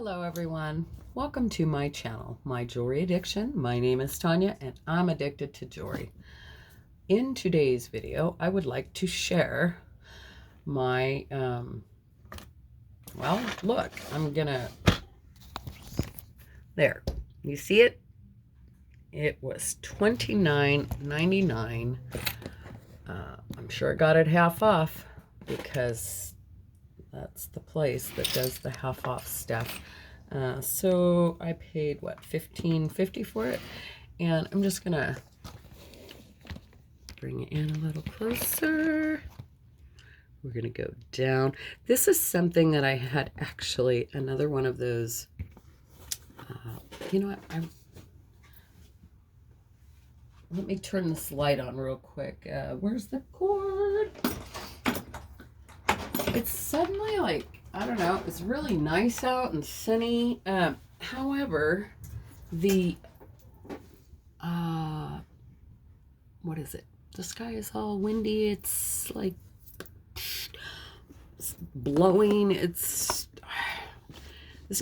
Hello everyone. Welcome to my channel, My Jewelry Addiction. My name is Tanya and I'm addicted to jewelry. In today's video, I would like to share my, well, look, there, you see it? It was $29.99. I'm sure I got it half off because that's the place that does the half off stuff. So I paid what, $15.50 for it, and I'm just gonna bring it in a little closer. We're gonna go down. This is something that I had actually, another one of those. You know what? Let me turn this light on real quick. Where's the cord? It's suddenly like, I don't know, it's really nice out and sunny. However, the, what is it? The sky is all windy. It's like it's blowing. This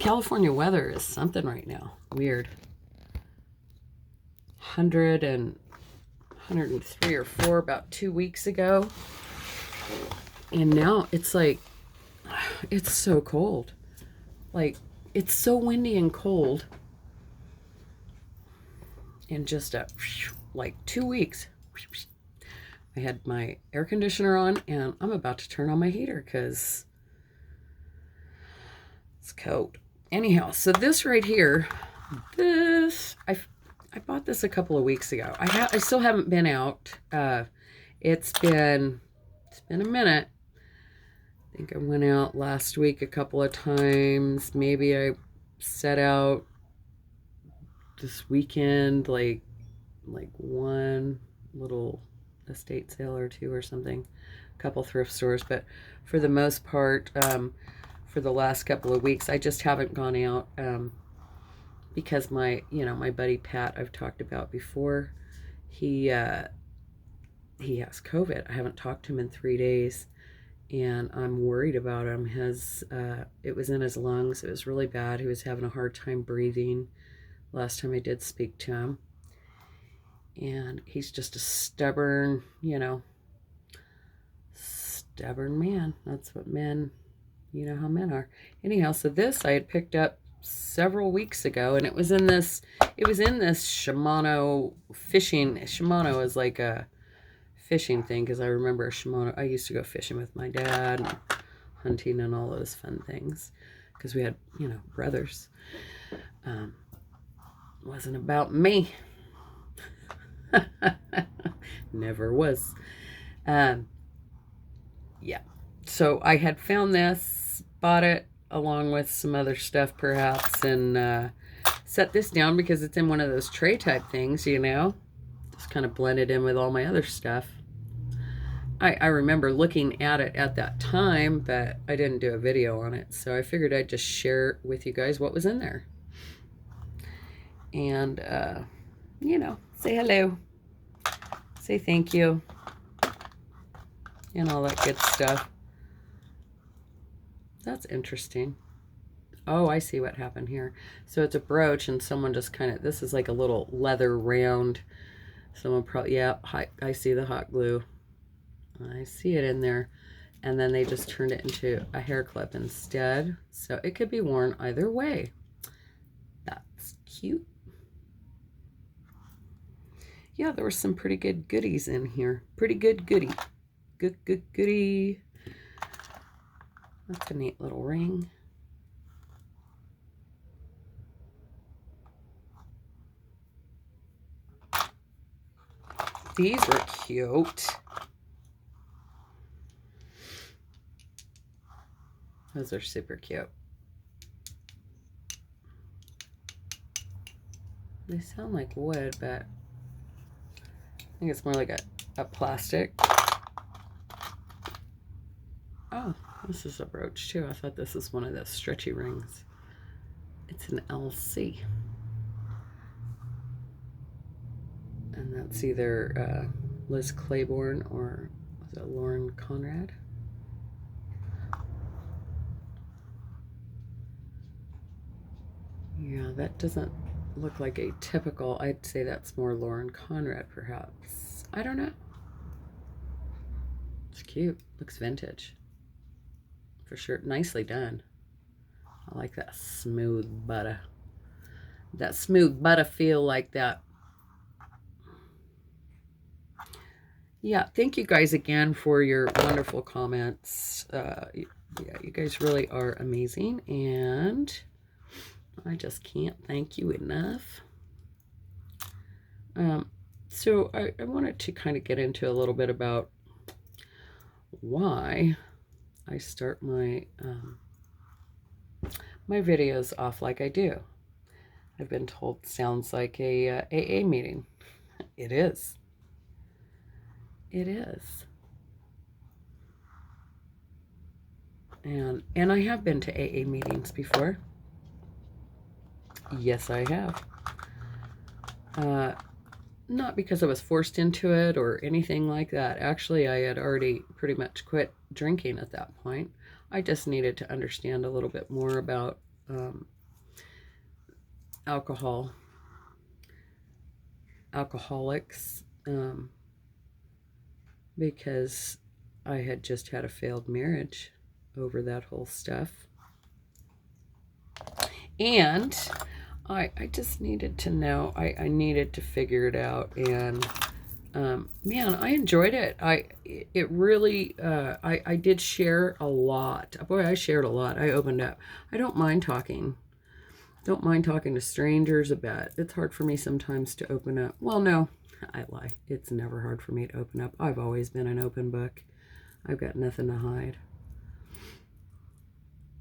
California weather is something right now. Weird. 103 or 4 about 2 weeks ago. And now it's like, it's so cold. Like, it's so windy and cold. In just like 2 weeks. I had my air conditioner on and I'm about to turn on my heater because it's cold. Anyhow, so this right here, I bought this a couple of weeks ago. I still haven't been out. It's been a minute. I think I went out last week a couple of times. Maybe I set out this weekend, like one little estate sale or two or something, a couple thrift stores, but for the most part, for the last couple of weeks, I just haven't gone out, because my buddy Pat, I've talked about before, he has COVID. I haven't talked to him in 3 days, and I'm worried about him. It was in his lungs. It was really bad. He was having a hard time breathing last time I did speak to him. And he's just a stubborn, stubborn man. That's what men, how men are. Anyhow, so this I had picked up several weeks ago, and it was in this Shimano fishing. Shimano is like a fishing thing, because I remember Shimano. I used to go fishing with my dad, and hunting and all those fun things, because we had, brothers. Wasn't about me. Never was. Yeah. So I had found this, bought it along with some other stuff perhaps, and set this down because it's in one of those tray type things, just kind of blended in with all my other stuff. I remember looking at it at that time, but I didn't do a video on it, so I figured I'd just share with you guys what was in there. And, say hello, say thank you, and all that good stuff. That's interesting. Oh, I see what happened here. So it's a brooch, and someone just this is like a little leather round. Someone probably, yeah, I see the hot glue. I see it in there. And then they just turned it into a hair clip instead. So it could be worn either way. That's cute. Yeah, there were some pretty good goodies in here. Pretty good goodie. Goodie. That's a neat little ring. These were cute. Those are super cute. They sound like wood, but I think it's more like a plastic. Oh, this is a brooch too. I thought this was one of those stretchy rings. It's an LC. And that's either Liz Claiborne or was it Lauren Conrad? Yeah, that doesn't look like a typical, I'd say that's more Lauren Conrad, perhaps. I don't know. It's cute. Looks vintage. For sure. Nicely done. I like that smooth butter. That smooth butter feel like that. Yeah, thank you guys again for your wonderful comments. Yeah, you guys really are amazing, and I just can't thank you enough. So I wanted to kind of get into a little bit about why I start my my videos off like I do. I've been told sounds like a AA meeting. It is. It is. And I have been to AA meetings before. Yes, I have. Not because I was forced into it or anything like that. Actually, I had already pretty much quit drinking at that point. I just needed to understand a little bit more about alcoholics, because I had just had a failed marriage over that whole stuff. And I just needed to know, I needed to figure it out, and man, I enjoyed it. It really, I did share a lot. Boy, I shared a lot. I opened up. I don't mind talking. Don't mind talking to strangers about it. It's hard for me sometimes to open up. Well, no, I lie. It's never hard for me to open up. I've always been an open book. I've got nothing to hide.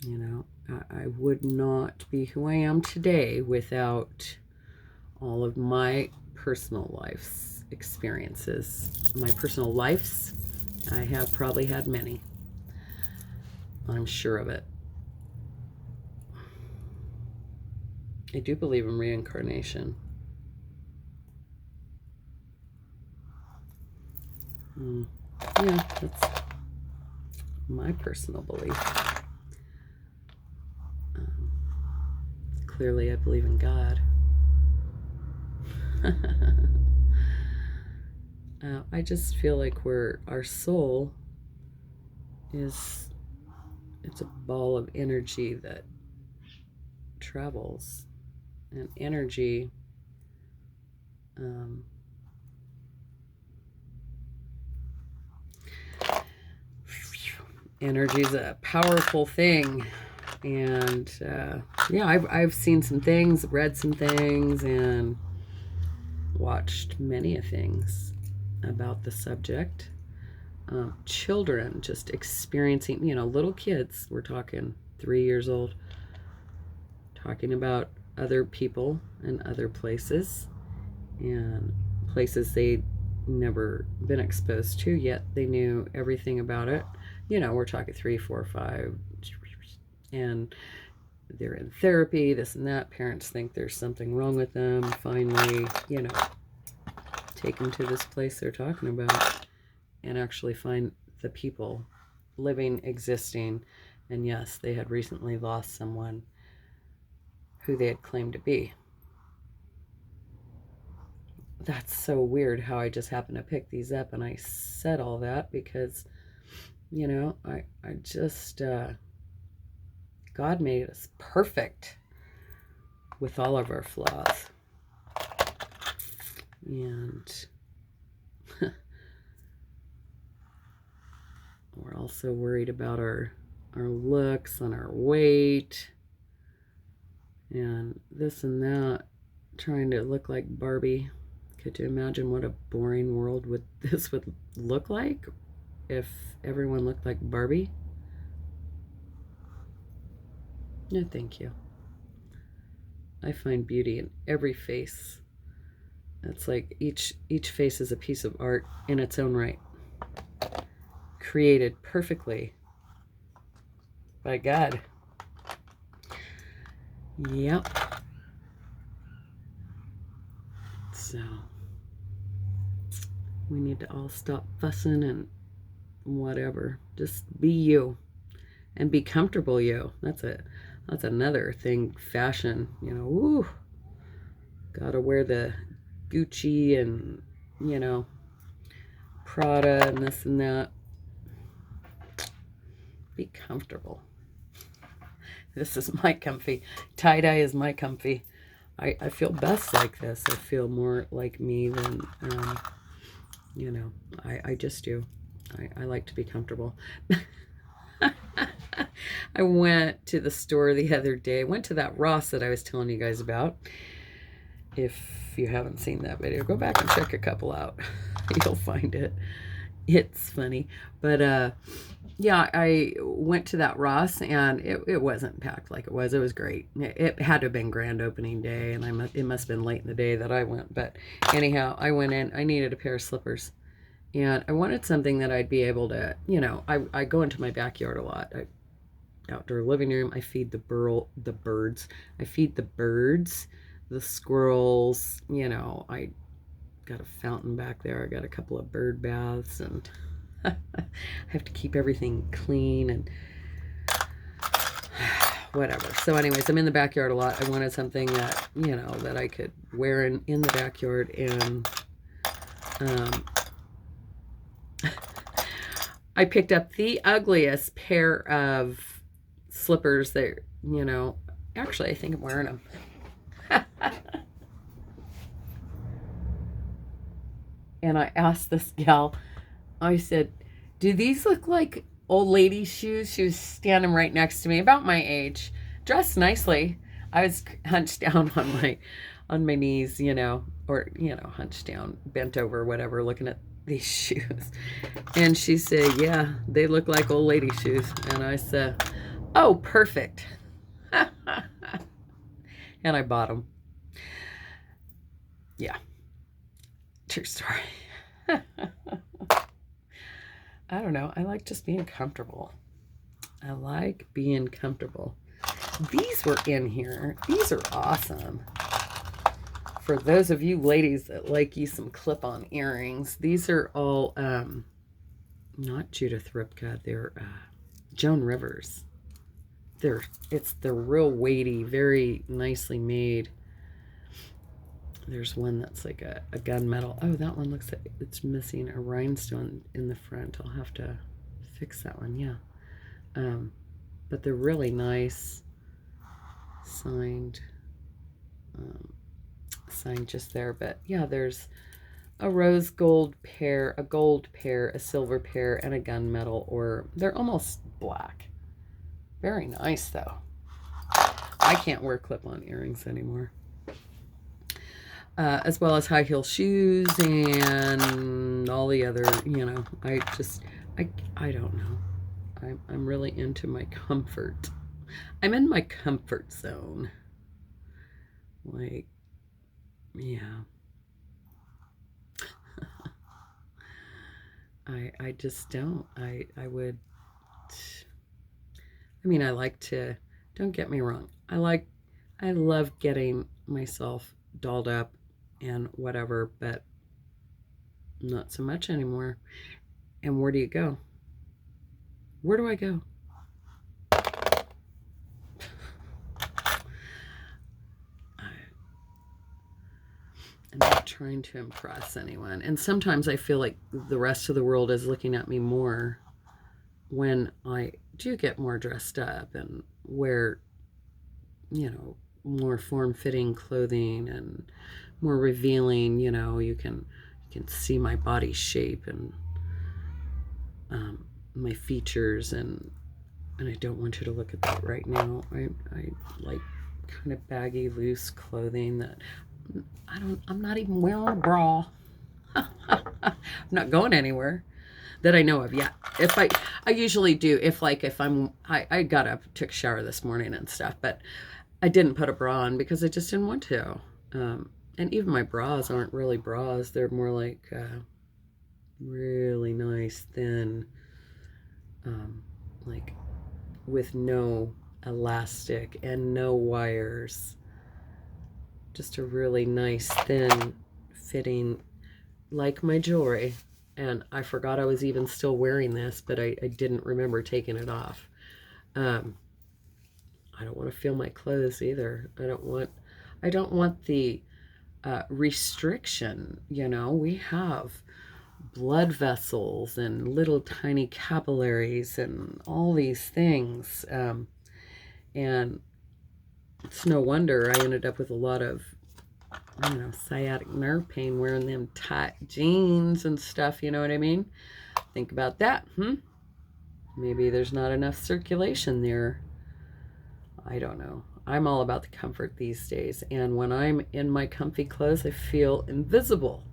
You know, I would not be who I am today without all of my personal life's experiences. My personal lives, I have probably had many. I'm sure of it. I do believe in reincarnation. Yeah, that's my personal belief. Clearly, I believe in God. I just feel like our soul is, it's a ball of energy that travels, and energy energy is a powerful thing. And yeah, I've seen some things, read some things, and watched many things about the subject. Children just experiencing, little kids, we're talking 3 years old, talking about other people and other places, and places they'd never been exposed to, yet they knew everything about it. We're talking 3, 4, 5, and they're in therapy, this and that. Parents think there's something wrong with them. Finally, take them to this place they're talking about and actually find the people living, existing. And yes, they had recently lost someone who they had claimed to be. That's so weird how I just happened to pick these up, and I said all that because, I just, God made us perfect with all of our flaws. And we're also worried about our looks and our weight and this and that, trying to look like Barbie. Could you imagine what a boring world this would look like if everyone looked like Barbie? No, thank you. I find beauty in every face. It's like each face is a piece of art in its own right, created perfectly by God. Yep. So we need to all stop fussing and whatever. Just be you and be comfortable you. That's it. That's another thing, fashion, you know, woo. Gotta wear the Gucci and, you know, Prada and this and that. Be comfortable. This is my comfy. Tie-dye is my comfy. I feel best like this. I feel more like me than, you know, I just do. I like to be comfortable. I went to the store the other day. I went to that Ross that I was telling you guys about. If you haven't seen that video, go back and check a couple out. You'll find it. It's funny. But yeah, I went to that Ross, and it wasn't packed like it was. It was great. It had to have been grand opening day, and it must have been late in the day that I went. But anyhow, I went in. I needed a pair of slippers. And I wanted something that I'd be able to, you know, I go into my backyard a lot. Outdoor living room. I feed the birds. I feed the birds, the squirrels. You know, I got a fountain back there. I got a couple of bird baths, and I have to keep everything clean and whatever. So anyways, I'm in the backyard a lot. I wanted something that, you know, that I could wear in the backyard. And I picked up the ugliest pair of slippers that, you know, actually I think I'm wearing them. And I asked this gal, I said, do these look like old lady shoes? She was standing right next to me, about my age, dressed nicely. I was hunched down on my knees, you know, or, you know, hunched down, bent over, whatever, looking at these shoes. And she said, yeah, they look like old lady shoes. And I said, oh, perfect. And I bought them. Yeah. True story. I don't know. I like just being comfortable. I like being comfortable. These were in here. These are awesome. For those of you ladies that like you some clip-on earrings, these are all, not Judith Ripka. They're Joan Rivers. They're real weighty, very nicely made. There's one that's like a gunmetal. Oh, that one looks like it's missing a rhinestone in the front. I'll have to fix that one, yeah. But they're really nice. Signed just there. But yeah, there's a rose gold pair, a gold pair, a silver pair, and a gunmetal, or they're almost black. Very nice, though. I can't wear clip-on earrings anymore. As well as high heel shoes and all the other, you know, I don't know. I'm really into my comfort. I'm in my comfort zone. Like, yeah. I just don't. I would, I mean, I like to, don't get me wrong. I love getting myself dolled up and whatever, but not so much anymore. And where do you go? Where do I go? I'm not trying to impress anyone. And sometimes I feel like the rest of the world is looking at me more when I do get more dressed up and wear, you know, more form-fitting clothing and more revealing, you know, you can see my body shape and my features, and I don't want you to look at that right now. I like kind of baggy, loose clothing that I'm not even wearing a bra. I'm not going anywhere that I know of yet. If I usually do, if I got up, took a shower this morning and stuff, but I didn't put a bra on because I just didn't want to. And even my bras aren't really bras. They're more like really nice, thin, like with no elastic and no wires. Just a really nice, thin fitting, like my jewelry. And I forgot I was even still wearing this, but I didn't remember taking it off. I don't want to feel my clothes either. I don't want the restriction. You know, we have blood vessels and little tiny capillaries and all these things. And it's no wonder I ended up with a lot of, sciatic nerve pain wearing them tight jeans and stuff. You know what I mean? Think about that. Maybe there's not enough circulation there. I don't know. I'm all about the comfort these days. And when I'm in my comfy clothes, I feel invisible.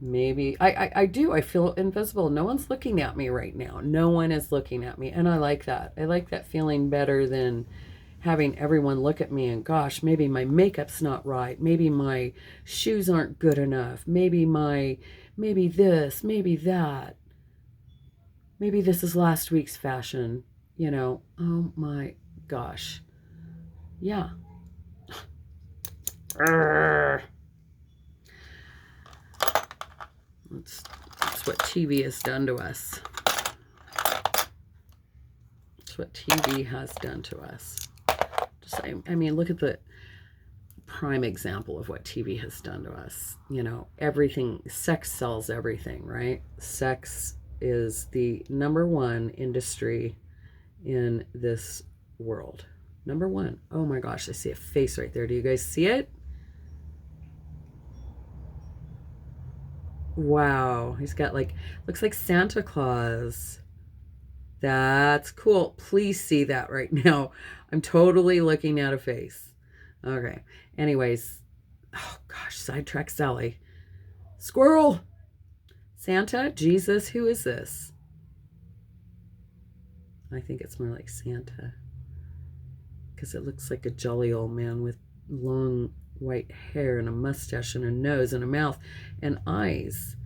Maybe I do. I feel invisible. No one's looking at me right now. No one is looking at me. And I like that. I like that feeling better than having everyone look at me and, gosh, maybe my makeup's not right. Maybe my shoes aren't good enough. Maybe this, maybe that. Maybe this is last week's fashion. Oh my gosh. Yeah. That's what TV has done to us. That's what TV has done to us. I mean, look at the prime example of what TV has done to us. Everything, sex sells everything, right? Sex is the number one industry in this world. Number one. Oh my gosh, I see a face right there. Do you guys see it? Wow, he's got looks like Santa Claus. That's cool. Please see that right now. I'm totally looking at a face. Okay. Anyways, oh gosh, sidetrack Sally. Squirrel. Santa? Jesus? Who is this? I think it's more like Santa. Because it looks like a jolly old man with long white hair and a mustache and a nose and a mouth and eyes.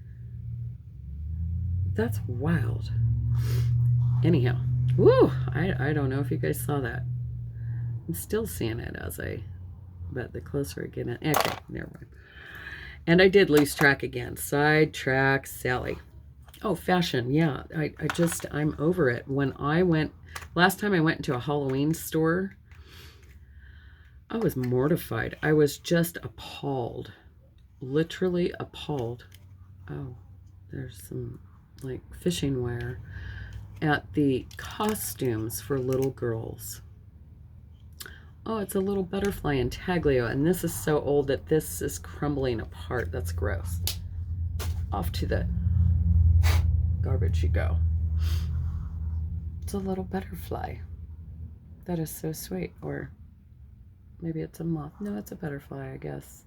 That's wild. Anyhow, woo! I don't know if you guys saw that. I'm still seeing it but the closer I get in. Okay, never mind. And I did lose track again. Sidetrack Sally. Oh, fashion. Yeah, I'm over it. Last time I went into a Halloween store, I was mortified. I was just appalled. Literally appalled. Oh, there's some fishing wire at the costumes for little girls. Oh, it's a little butterfly intaglio, and this is so old that this is crumbling apart. That's gross. Off to the garbage you go. It's a little butterfly. That is so sweet. Or maybe it's a moth. No, it's a butterfly, I guess.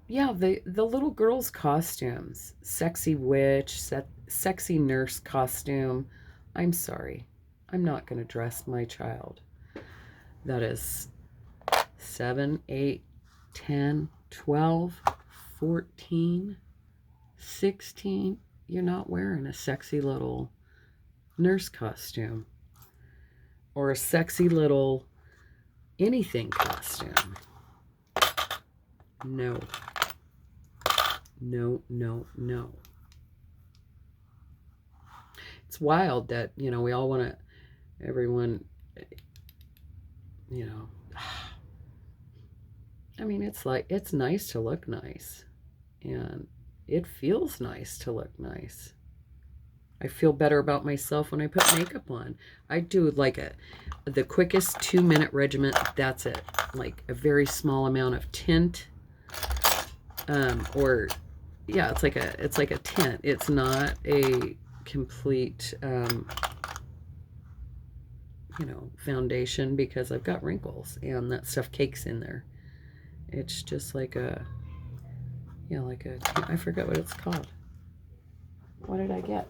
Yeah, the little girls' costumes. Sexy witch, sexy nurse costume. I'm sorry. I'm not going to dress my child. That is 7, 8, 10, 12, 14, 16. You're not wearing a sexy little nurse costume. Or a sexy little anything costume. No. No, no, no. It's wild that, we all want to, everyone, I mean, it's nice to look nice. And it feels nice to look nice. I feel better about myself when I put makeup on. I do the quickest 2-minute regimen. That's it. Like a very small amount of tint. It's like a tint. It's not a complete, foundation, because I've got wrinkles and that stuff cakes in there. It's just I forget what it's called. What did I get?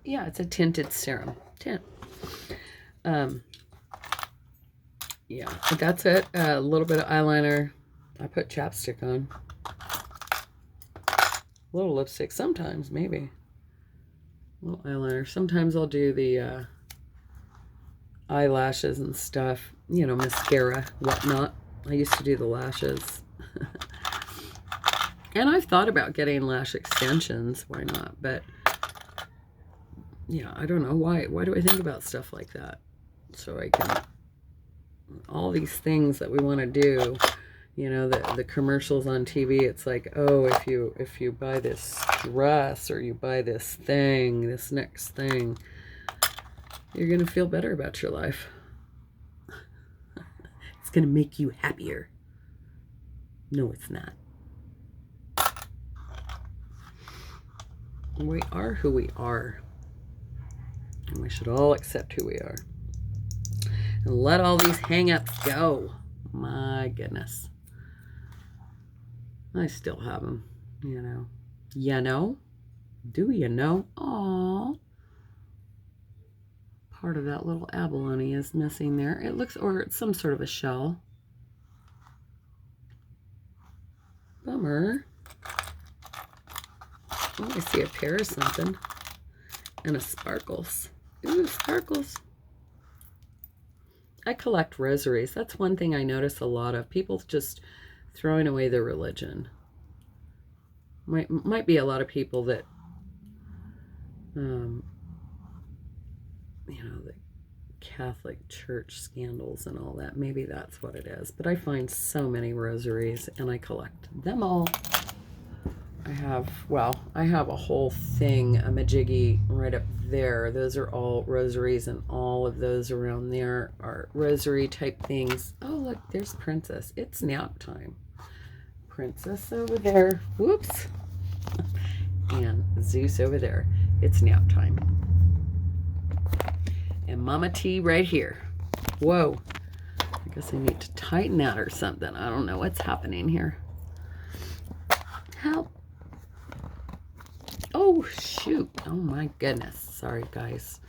Yeah, it's a tinted serum. Tint. Yeah, but that's it. A little bit of eyeliner. I put chapstick on. A little lipstick sometimes, maybe. A little eyeliner. Sometimes I'll do the eyelashes and stuff. Mascara, whatnot. I used to do the lashes. And I've thought about getting lash extensions. Why not? But yeah, I don't know why. Why do I think about stuff like that? So I can, all these things that we want to do, you know, the commercials on TV, it's like, oh, if you buy this dress or you buy this thing, this next thing, you're going to feel better about your life. It's going to make you happier. No, it's not. We are who we are. And we should all accept who we are. And let all these hang-ups go. My goodness. I still have them, you know. You know? Do you know? Aww. Part of that little abalone is missing there. It looks, or it's some sort of a shell. Bummer. Oh, I see a pear or something. And a sparkles. Ooh, sparkles. I collect rosaries. That's one thing I notice a lot of. People just throwing away their religion. Might be a lot of people that, you know, the Catholic Church scandals and all that. Maybe that's what it is. But I find so many rosaries, and I collect them all. I have a whole thing, a majiggy right up there. Those are all rosaries, and all of those around there are rosary type things. Oh, look, there's Princess. It's nap time. Princess over there. Whoops. And Zeus over there. It's nap time. And Mama T right here. Whoa. I guess I need to tighten that or something. I don't know what's happening here. Help. Oh, shoot. Oh, my goodness. Sorry, guys.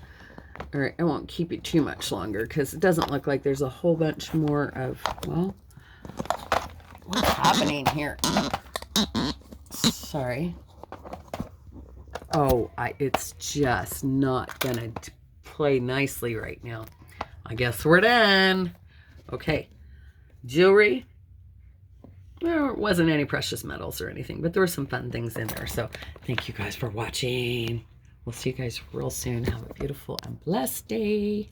All right, I won't keep you too much longer because it doesn't look like there's a whole bunch more of, well, what's happening here? Sorry. Oh, it's just not going to play nicely right now. I guess we're done. Okay. Jewelry. There wasn't any precious metals or anything, but there were some fun things in there. So thank you guys for watching. We'll see you guys real soon. Have a beautiful and blessed day.